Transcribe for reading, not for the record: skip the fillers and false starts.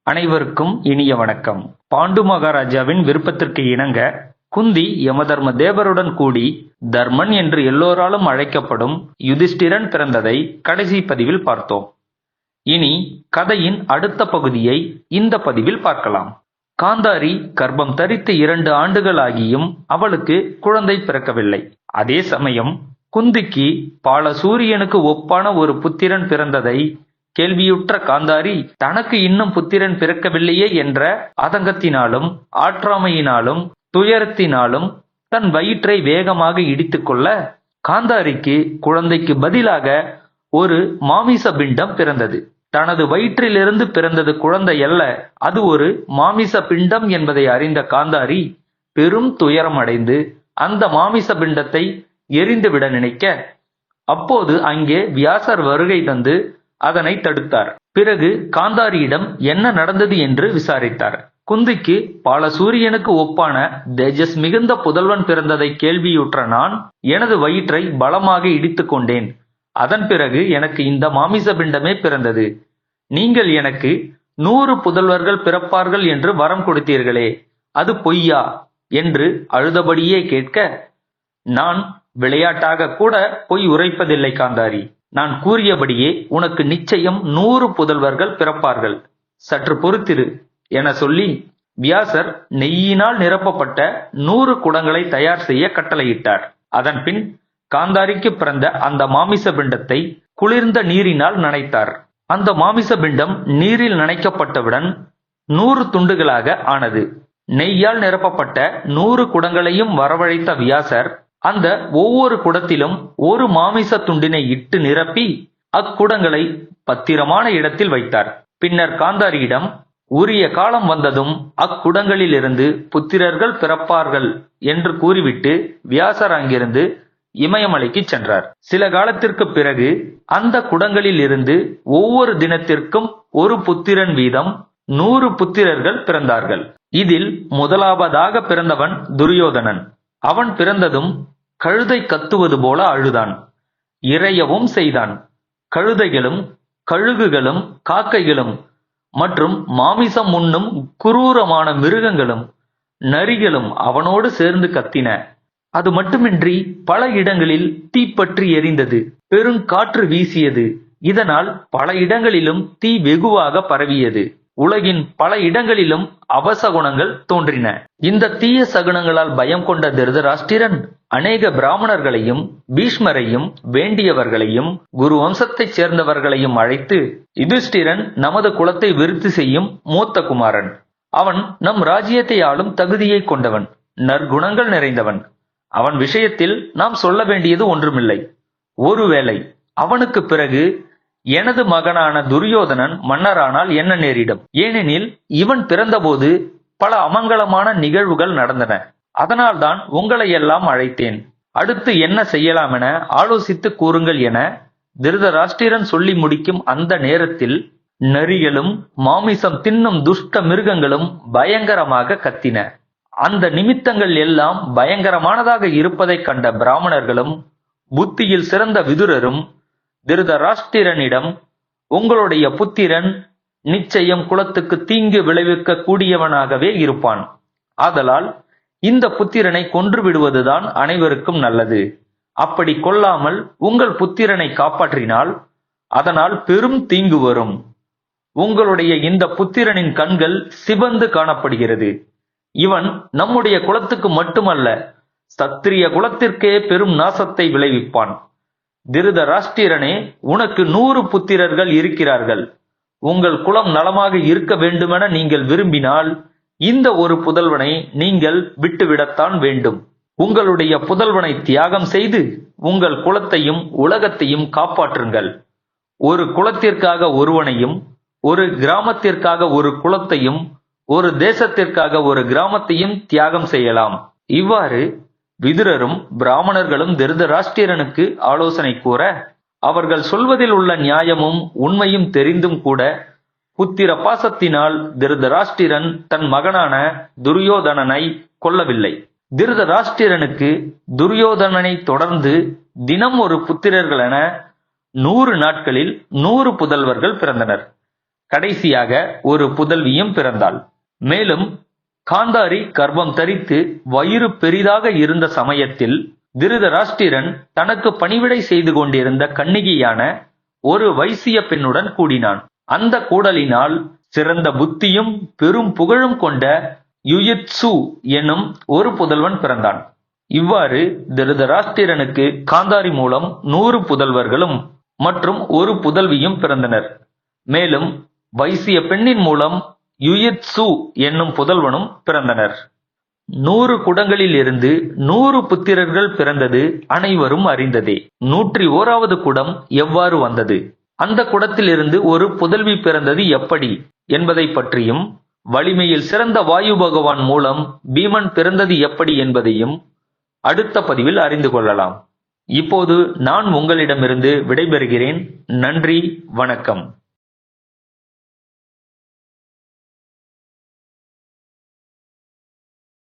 அனைவருக்கும் இனிய வணக்கம். பாண்டு மகாராஜாவின் விருப்பத்திற்கு இணங்க குந்தி யமதர்ம தேவருடன் கூடி தர்மன் என்று எல்லோராலும் அழைக்கப்படும் யுதிஷ்டிரன் பிறந்ததை கடைசி பதிவில் பார்த்தோம். இனி கதையின் அடுத்த பகுதியை இந்த பதிவில் பார்க்கலாம். காந்தாரி கர்ப்பம் தரித்து 2 ஆண்டுகள் ஆகியும் அவளுக்கு குழந்தை பிறக்கவில்லை. அதே சமயம் குந்திக்கு பாலசூரியனுக்கு ஒப்பான ஒரு புத்திரன் பிறந்ததை கேள்வியுற்ற காந்தாரி தனக்கு இன்னும் புத்திரன் பிறக்கவில்லையே என்ற ஆதங்கத்தினாலும் ஆற்றாமையினாலும் துயரத்தினாலும் தன் வயிற்றை வேகமாக இடித்துக்கொள்ள காந்தாரிக்கு குழந்தைக்கு பதிலாக ஒரு மாமிச பிண்டம் பிறந்தது. தனது வயிற்றிலிருந்து பிறந்தது குழந்தை அல்ல, அது ஒரு மாமிச பிண்டம் என்பதை அறிந்த காந்தாரி பெரும் துயரம் அடைந்து அந்த மாமிச பிண்டத்தை எரிந்துவிட நினைக்க, அப்போது அங்கே வியாசர் வருகை தந்து அதனை தடுத்தார். பிறகு காந்தாரியிடம் என்ன நடந்தது என்று விசாரித்தார். குந்திக்கு பாலசூரியனுக்கு ஒப்பான தேஜஸ் மிகுந்த புதல்வன் பிறந்ததை கேள்வியுற்ற நான் எனது வயிற்றை பலமாக இடித்து கொண்டேன். அதன் பிறகு எனக்கு இந்த மாமிச பிண்டமே பிறந்தது. நீங்கள் எனக்கு 100 புதல்வர்கள் பிறப்பார்கள் என்று வரம் கொடுத்தீர்களே, அது பொய்யா என்று அழுதபடியே கேட்க, நான் விளையாட்டாக கூட பொய் உரைப்பதில்லை காந்தாரி. நான் கூறியபடியே உனக்கு நிச்சயம் 100 புதல்வர்கள் பிறப்பார்கள். சற்று பொறுத்திரு என சொல்லி வியாசர் நெய்யினால் நிரப்பப்பட்ட 100 குடங்களை தயார் செய்ய கட்டளையிட்டார். அதன்பின் காந்தாரிக்கு பிறந்த அந்த மாமிச பிண்டத்தை குளிர்ந்த நீரினால் நனைத்தார். அந்த மாமிச பிண்டம் நீரில் நனைக்கப்பட்டவுடன் 100 துண்டுகளாக ஆனது. நெய்யால் நிரப்பப்பட்ட 100 குடங்களையும் வரவழைத்த வியாசர் அந்த ஒவ்வொரு குடத்திலும் ஒரு மாமிச துண்டினை இட்டு நிரப்பி அக்குடங்களை பத்திரமான இடத்தில் வைத்தார். பின்னர் காந்தாரியிடம் உரிய காலம் வந்ததும் அக்குடங்களிலிருந்து புத்திரர்கள் பிறப்பார்கள் என்று கூறிவிட்டு வியாசர் அங்கிருந்து இமயமலைக்கு சென்றார். சில காலத்திற்கு பிறகு அந்த குடங்களில் இருந்து ஒவ்வொரு தினத்திற்கும் ஒரு புத்திரன் வீதம் 100 புத்திரர்கள் பிறந்தார்கள். இதில் முதலாவதாக பிறந்தவன் துரியோதனன். அவன் பிறந்ததும் கழுதை கத்துவது போல அழுதான். இறையவும் செய்தான். கழுதைகளும் கழுகுகளும் காக்கைகளும் மற்றும் மாமிசம் உண்ணும் குரூரமான மிருகங்களும் நரிகளும் அவனோடு சேர்ந்து கத்தின. அது மட்டுமின்றி பல இடங்களில் தீப்பற்றி எரிந்தது. பெருங்காற்று வீசியது. இதனால் பல இடங்களிலும் தீ வெகுவாக பரவியது. உலகின் பல இடங்களிலும் அவசகுணங்கள் தோன்றின. இந்த தீய சகுனங்களால் பயம் கொண்ட திருதராஷ்டிரன் அநேக பிராமணர்களையும் பீஷ்மரையும் வேண்டியவர்களையும் குரு வம்சத்தைச் சேர்ந்தவர்களையும் அழைத்து, யுதிஷ்டிரன் நமது குலத்தை விருத்தி செய்யும் மூத்த குமாரன். அவன் நம் ராஜ்யத்தை ஆளும் தகுதியை கொண்டவன், நற்குணங்கள் நிறைந்தவன். அவன் விஷயத்தில் நாம் சொல்ல வேண்டியது ஒன்றுமில்லை. ஒருவேளை அவனுக்கு பிறகு எனது மகனான துரியோதனன் மன்னரானால் என்ன நேரிடும்? ஏனெனில் இவன் பிறந்தபோது பல அமங்கலமான நிகழ்வுகள் நடந்தன. அதனால்தான் உங்களை எல்லாம் அழைத்தேன். அடுத்து என்ன செய்யலாம் என ஆலோசித்து கூறுங்கள் என திருதராஷ்டிரன் சொல்லி முடிக்கும் அந்த நேரத்தில் நரிகளும் மாமிசம் தின்னும் துஷ்ட மிருகங்களும் பயங்கரமாக கத்தின. அந்த நிமித்தங்கள் எல்லாம் பயங்கரமானதாக இருப்பதை கண்ட பிராமணர்களும் புத்தியில் சிறந்த விதுரரும் திருதராஷ்டிரனிடம், உங்களுடைய புத்திரன் நிச்சயம் குலத்துக்கு தீங்கு விளைவிக்க கூடியவனாகவே இருப்பான். ஆதலால் இந்த புத்திரனை கொன்று விடுவதுதான் அனைவருக்கும் நல்லது. அப்படி கொல்லாமல் உங்கள் புத்திரனை காப்பாற்றினால் அதனால் பெரும் தீங்கு வரும். உங்களுடைய இந்த புத்திரனின் கண்கள் சிவந்து காணப்படுகிறது. இவன் நம்முடைய குலத்துக்கு மட்டுமல்ல, சத்திரிய குலத்திற்கே பெரும் நாசத்தை விளைவிப்பான். திருதராஷ்டிரனே, உனக்கு 100 புத்திரர்கள் இருக்கிறார்கள். உங்கள் குலம் நலமாக இருக்க வேண்டுமென நீங்கள் விரும்பினால் இந்த ஒரு புதல்வனை நீங்கள் விட்டுவிடத்தான் வேண்டும். உங்களுடைய புதல்வனை தியாகம் செய்து உங்கள் குலத்தையும் உலகத்தையும் காப்பாற்றுங்கள். ஒரு குலத்திற்காக ஒருவனையும், ஒரு கிராமத்திற்காக ஒரு குலத்தையும், ஒரு தேசத்திற்காக ஒரு கிராமத்தையும் தியாகம் செய்யலாம். இவ்வாறு விதுரரும் பிராமணர்களும் திருதராஷ்டிரனுக்கு ஆலோசனை கூற, அவர்கள் சொல்வதில் உள்ள நியாயமும் உண்மையும் தெரிந்தும் கூட புத்திர பாசத்தினால் திருதராஷ்டிரன் தன் மகனான துரியோதனனை கொல்லவில்லை. திருதராஷ்டிரனுக்கு துரியோதனனை தொடர்ந்து தினம் ஒரு புத்திரர்கள் என 100 நாட்களில் 100 புதல்வர்கள் பிறந்தனர். கடைசியாக ஒரு புதல்வியும் பிறந்தாள். மேலும் காந்தாரி கர்ப்பம் தரித்து வயிறு பெரிதாக இருந்த சமயத்தில் திருதராஷ்டிரன் தனக்கு பணிவிடை செய்து கொண்டிருந்த கன்னிகையான ஒரு வைசிய பெண்ணுடன் கூடினான். அந்த கூடலினால் சிறந்த புத்தியும் பெரும் புகழும் கொண்ட யுயித்சு எனும் ஒரு புதல்வன் பிறந்தான். இவ்வாறு திருதராஷ்டிரனுக்கு காந்தாரி மூலம் 100 புதல்வர்களும் மற்றும் ஒரு புதல்வியும் பிறந்தனர். மேலும் வைசிய பெண்ணின் மூலம் யுயித்சு என்னும் புதல்வனும் பிறந்தனர். 100 குடங்களில் இருந்து 100 புத்திரர்கள் பிறந்தது அனைவரும் அறிந்ததே. 101வது குடம் எவ்வாறு வந்தது, அந்த குடத்திலிருந்து ஒரு புதல்வி பிறந்தது எப்படி என்பதை பற்றியும், வலிமையில் சிறந்த வாயு பகவான் மூலம் பீமன் பிறந்தது எப்படி என்பதையும் அடுத்த பதிவில் அறிந்து கொள்ளலாம். இப்போது நான் உங்களிடமிருந்து விடைபெறுகிறேன். நன்றி, வணக்கம்.